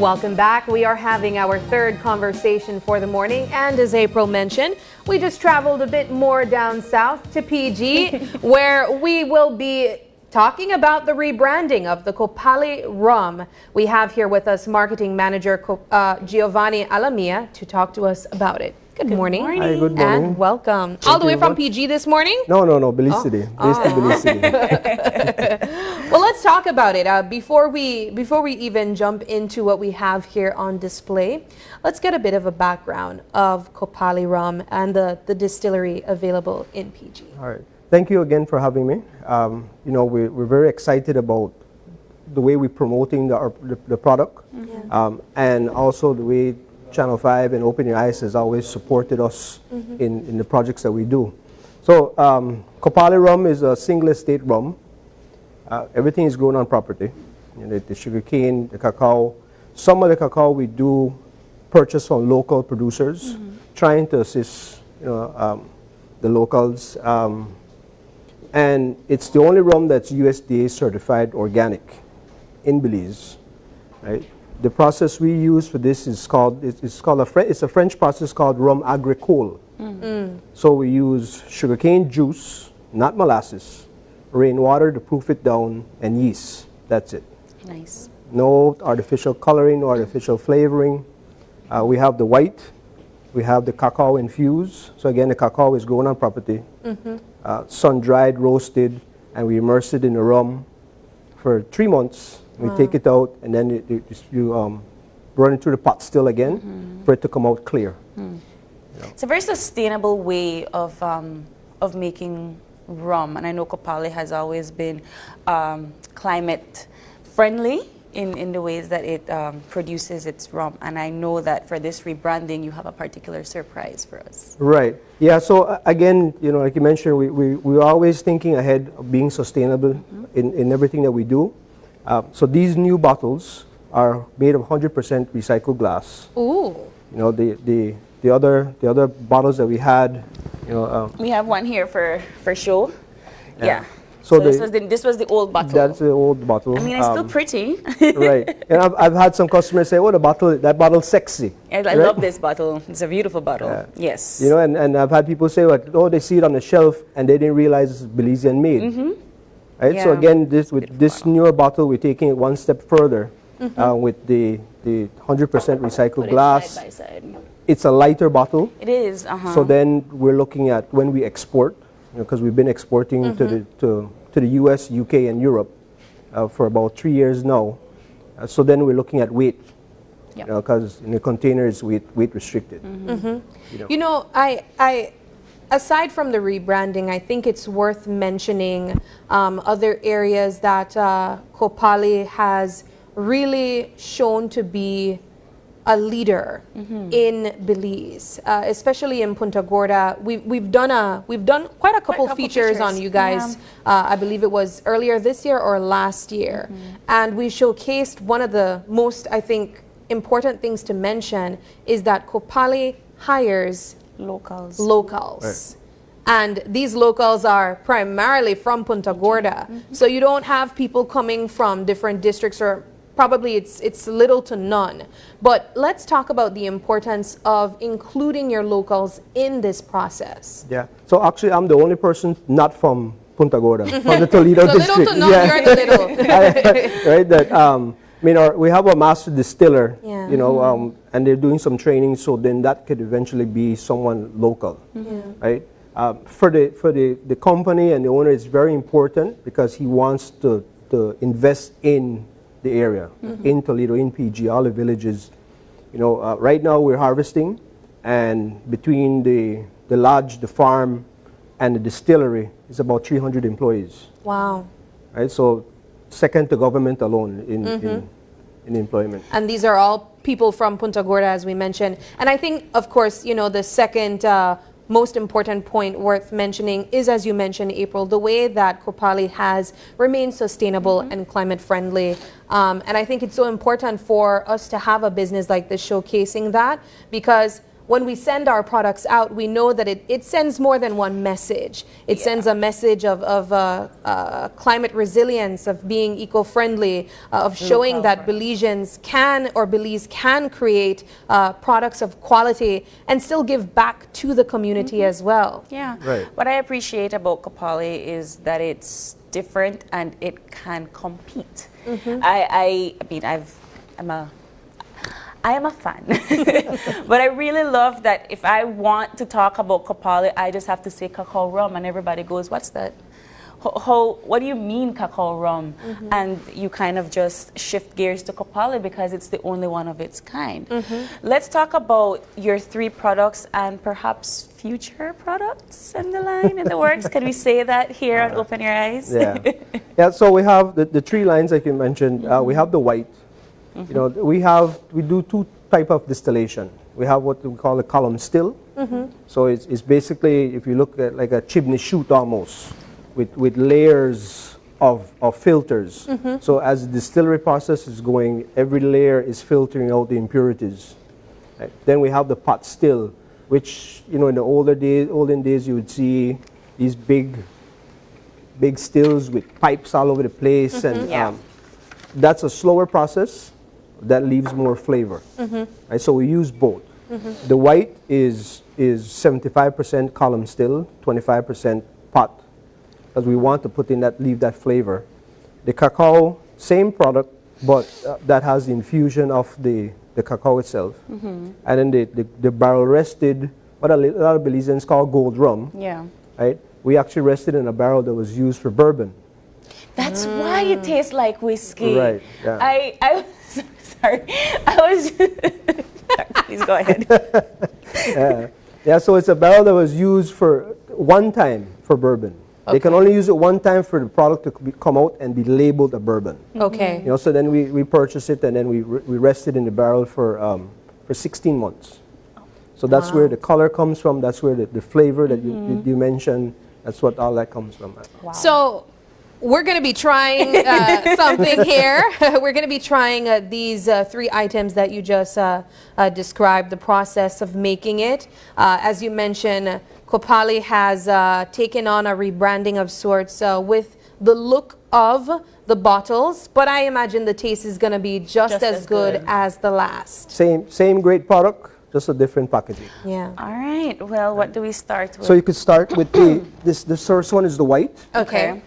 Welcome back. We are having our third conversation for the morning, and as April mentioned, we just traveled a bit more down south to PG, where we will be talking about the rebranding of the Copalli Rum. We have here with us marketing manager Giovanni Alamilla to talk to us about it. Good morning. Hi, good morning. And welcome. Thank All the way you from very PG this morning? No, Belize City. Based in Belize City. Well, let's talk about it. Before we even jump into what we have here on display, let's get a bit of a background of Copalli Rum and the distillery available in PG. All right. Thank you again for having me. We're very excited about the way we're promoting the product, and also the way Channel 5 and Open Your Eyes has always supported us in the projects that we do. So Copalli Rum is a single estate rum. Everything is grown on property. The sugar cane, the cacao. Some of the cacao we do purchase from local producers, trying to assist the locals. And it's the only rum that's USDA certified organic in Belize, right? The process we use for this is it's a French process called rum agricole. So we use sugarcane juice, not molasses, rainwater to proof it down, and yeast. That's it. Nice. No artificial coloring, no artificial flavoring. We have the white, we have the cacao infused. So again, the cacao is grown on property, sun-dried, roasted, and we immerse it in the rum for 3 months. We take it out, and then you run it through the pot still again for it to come out clear. It's a very sustainable way of making rum, and I know Copalli has always been climate friendly in the ways that it produces its rum, and I know that for this rebranding you have a particular surprise for us. Right. Yeah. So again, like you mentioned, we're always thinking ahead of being sustainable in everything that we do. So these new bottles are made of 100% recycled glass. Ooh. The other bottles that we had, we have one here for show. Yeah. So this was the old bottle. That's the old bottle. I mean, it's still pretty. Right. And I've had some customers say, "Oh, that bottle's sexy." I love this bottle. It's a beautiful bottle. Yes. And I've had people say, "Oh, they see it on the shelf and they didn't realize it's Belizean made." Right. So again, this newer bottle, we're taking it one step further with the 100% recycled glass. Side by side. It's a lighter bottle. It is. So then we're looking at when we export, because we've been exporting to the U.S., UK, and Europe for about 3 years now. So then we're looking at weight, because in the container is weight restricted. Aside from the rebranding, I think it's worth mentioning other areas that Copalli has really shown to be a leader in Belize, especially in Punta Gorda. We've done quite a couple features on you guys. I believe it was earlier this year or last year, and we showcased one of the most, I think, important things to mention is that Copalli hires locals. Right. And these locals are primarily from Punta Gorda. So you don't have people coming from different districts, or probably it's little to none. But let's talk about the importance of including your locals in this process. Yeah. So actually, I'm the only person not from Punta Gorda, from the Toledo district. Little to none, you're the little. Right. That we have a master distiller, and they're doing some training, so then that could eventually be someone local, right? For the company and the owner, it's very important because he wants to invest in the area, in Toledo, in PG, all the villages. Right now we're harvesting, and between the lodge, the farm, and the distillery, it's about 300 employees. Wow. Right, so second to government alone in employment. And these are all people from Punta Gorda, as we mentioned. And I think, of course, the second most important point worth mentioning is, as you mentioned, April, the way that Copalli has remained sustainable and climate friendly. And I think it's so important for us to have a business like this showcasing that, because when we send our products out, we know that it sends more than one message. It sends a message of climate resilience, of being eco-friendly, of showing that Belizeans can, or Belize can create products of quality and still give back to the community as well. Yeah. Right. What I appreciate about Copalli is that it's different and it can compete. I mean, I am a fan, but I really love that if I want to talk about Copalli, I just have to say cacao rum, and everybody goes, "What's that? What do you mean cacao rum?" And you kind of just shift gears to Copalli because it's the only one of its kind. Let's talk about your 3 products and perhaps future products in the line, in the works. Can we say that here on Open Your Eyes? Yeah. Yeah, so we have the 3 lines like you mentioned. We have the white. You know, we do 2 type of distillation. We have what we call a column still. So it's basically, if you look at like a chimney chute almost, with layers of filters. So as the distillery process is going, every layer is filtering out the impurities. Right? Then we have the pot still, which, you know, in the olden days you would see these big stills with pipes all over the place, and that's a slower process that leaves more flavor. Right? So we use both. The white is 75% column still, 25% pot, because we want to put in that, leave that flavor. The cacao, same product, but that has the infusion of the cacao itself. And then the barrel rested, what a lot of Belizeans call gold rum. Yeah. Right? We actually rested in a barrel that was used for bourbon. That's why it tastes like whiskey. Right, yeah. I sorry. I was please go ahead. Yeah, so it's a barrel that was used for one time for bourbon. They can only use it one time for the product to come out and be labeled a bourbon. Okay. You know, so then we purchase it, and then we rest it in the barrel for 16 months. So that's where the color comes from. That's where the flavor that you mentioned. That's what all that comes from. Wow. So we're going to be trying something here. We're going to be trying these 3 items that you just described, the process of making it. As you mentioned, Copalli has taken on a rebranding of sorts with the look of the bottles, but I imagine the taste is going to be just as good as the last. Same great product, just a different packaging. Yeah. All right. Well, what do we start with? So you could start with the first one is the white. Okay.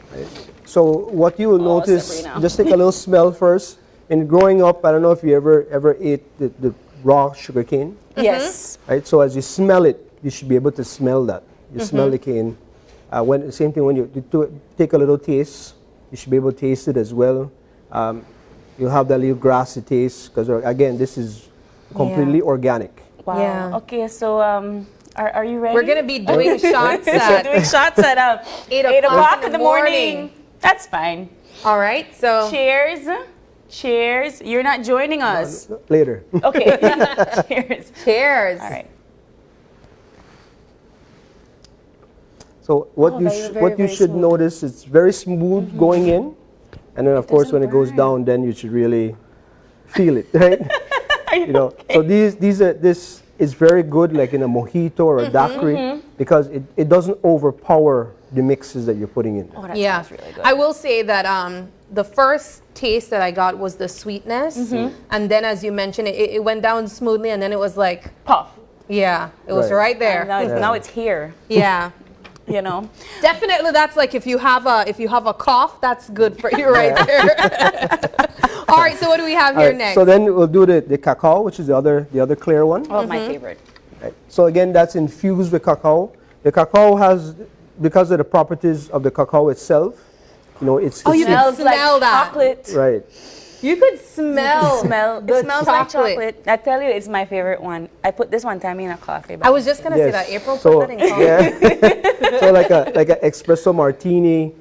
So what you will notice, Sabrina. just take a little smell first. And growing up, I don't know if you ever ate the raw sugar cane. Yes. Right. So as you smell it, you should be able to smell that. You smell the cane. Same thing when you take a little taste, you should be able to taste it as well. You'll have that little grassy taste because again, this is completely organic. Wow. Yeah. Okay. So are you ready? We're going to be doing shots at doing shots at 8 o'clock in the morning. That's fine. All right. So Cheers. Cheers. You're not joining us. Later. Okay. Cheers. cheers. All right. So what very you should smooth. notice, it's very smooth going in, and then of course when it goes down, then you should really feel it, right? You know. So this is very good, like in a mojito or a daiquiri, because it doesn't overpower the mixes that you're putting in. Oh, that Yeah. smells really good. I will say that the first taste that I got was the sweetness, and then as you mentioned, it went down smoothly, and then it was like, Puff. yeah, it was Right. right there. And now it's here. Yeah. You know. Definitely, that's like if you have a cough, that's good for you right there. All right, so what do we have here next? So then we'll do the cacao, which is the other clear one. Oh, my favorite. Right. So again, that's infused with cacao. The cacao has, because of the properties of the cacao itself, you know, it's you can Smells like smell that. chocolate. right. You could smell. It the smells like chocolate. I tell you, it's my favorite one. I put this one time in a coffee. I was just gonna say that April put that in coffee. Yeah. So like a espresso martini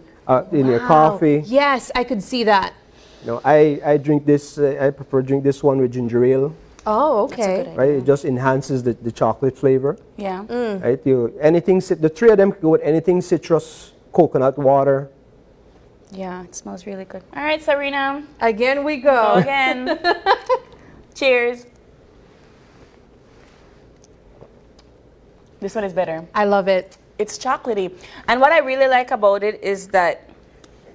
in your coffee. Yes, I could see that. You know, I drink this. I prefer drink this one with ginger ale. Oh, That's a okay. good Right, it just enhances the chocolate flavor. Yeah. Right, the 3 of them can go with anything citrus, coconut water. Yeah, it smells really good. All right, Sabrina. Again we Go go. again. Cheers. This one is better. I love it. It's chocolatey. And what I really like about it is that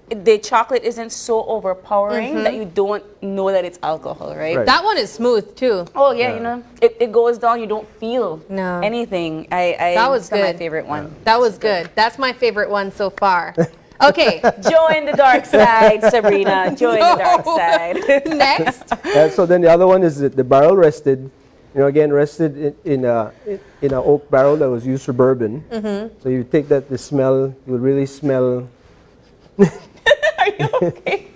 the chocolate isn't so overpowering that you don't know that it's alcohol, right? That one is smooth too. Oh yeah, you know, it goes down. You don't feel No. anything. That was that's my good. favorite one. That was good. That's my favorite one so far. Okay. Join the dark side, Sabrina. Join the dark No. side. Next. So then the other one is the barrel rested. You know, again, rested in an oak barrel that was used for bourbon. So you take that, the smell, you will really smell. Are you okay?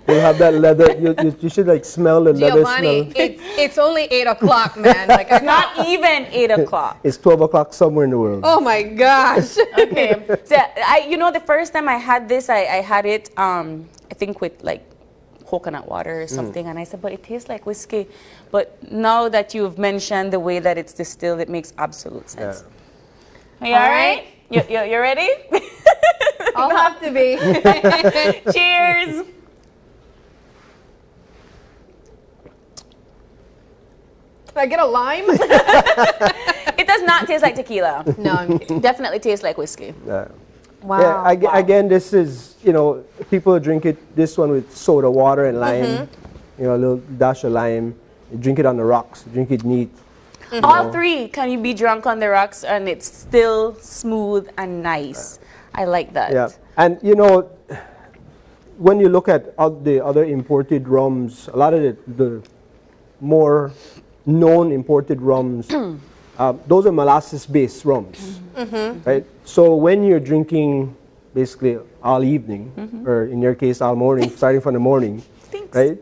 You'll have that leather. You should like smell the leather Giovanni, smell. it's only 8 o'clock, man. Like I'm not. Not even 8 o'clock. It's 12 o'clock somewhere in the world. Oh my gosh. Okay. So you know, the first time I had this, I had it, I think with like coconut water or something, and I said, but it tastes like whiskey. But now that you've mentioned the way that it's distilled, it makes absolute sense. Are you all right? You ready? I'll have to be. Cheers. Can I get a lime? It does not taste like tequila. No, I'm kidding. It definitely tastes like whiskey. Wow. Again, this is, you know, people drink this one with soda water and lime, you know, a little dash of lime. You drink it on the rocks, you drink it neat. All three can you be drunk on the rocks and it's still smooth and nice. I like that. Yeah, and you know, when you look at the other imported rums, a lot of the more known imported rums, those are molasses-based rums, right? So when you're drinking basically all evening, or in your case all morning, starting from the morning, right?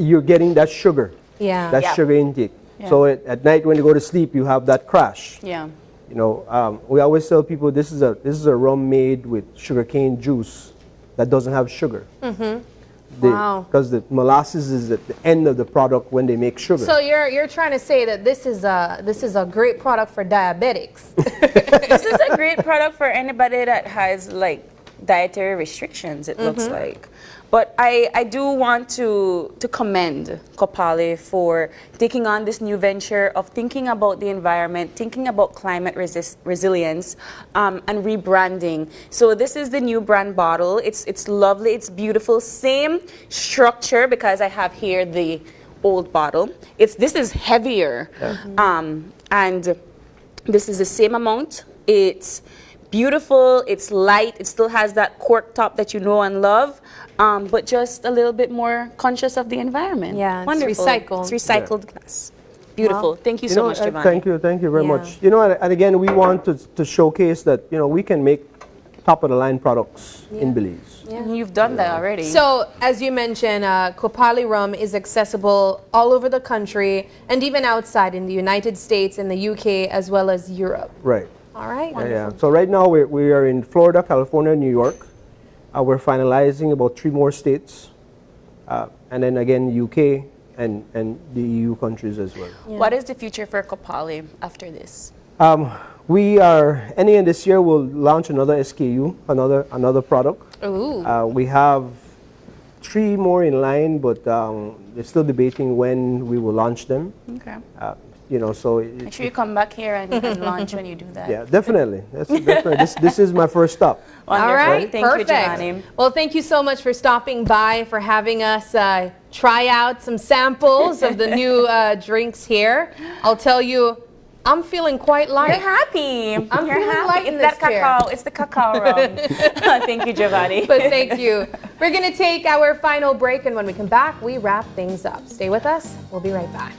You're getting that sugar, Yeah. sugar intake. Yeah. So at night when you go to sleep, you have that crash. Yeah. You know, we always tell people this is a rum made with sugarcane juice that doesn't have sugar. Wow. Because the molasses is at the end of the product when they make sugar. So you're trying to say that this is a great product for diabetics. This is a great product for anybody that has like dietary restrictions, it looks like. But I do want to commend Copalli for taking on this new venture of thinking about the environment, thinking about climate resilience, and rebranding. So this is the new brand bottle. It's lovely, it's beautiful. Same structure, because I have here the old bottle. This is heavier, and this is the same amount. It's beautiful, it's light, it still has that cork top that you know and love, but just a little bit more conscious of the environment. Yeah, it's wonderful. recycled. It's recycled glass. Beautiful. Wow. Thank you so much, Giovanni. Thank you very Yeah. much. You know, and again, we want to showcase that, you know, we can make top of the line products in Belize. You've done that already. So, as you mentioned, Copalli Rum is accessible all over the country and even outside in the United States, in the UK, as well as Europe. Right. All right. Yeah. So right now we are in Florida, California, New York. We're finalizing about 3 more states, and then again UK and the EU countries as well. What is the future for Copalli after this? We are ending this year. We'll launch another SKU, another product. Ooh. We have 3 more in line, but they're still debating when we will launch them. Okay. You know, so Make sure you come back here and launch when you do that. yeah, definitely. Definitely. This is my first stop. Wonderful. All right, Thank perfect. you, Giovanni. Well, thank you so much for stopping by, for having us try out some samples of the new drinks here. I'll tell you, I'm feeling quite light. You're happy. I'm You're feeling happy. light in It's that this chair. cacao. It's the cacao rum. Thank you, Giovanni. But thank you. We're going to take our final break, and when we come back, we wrap things up. Stay with us. We'll be right back.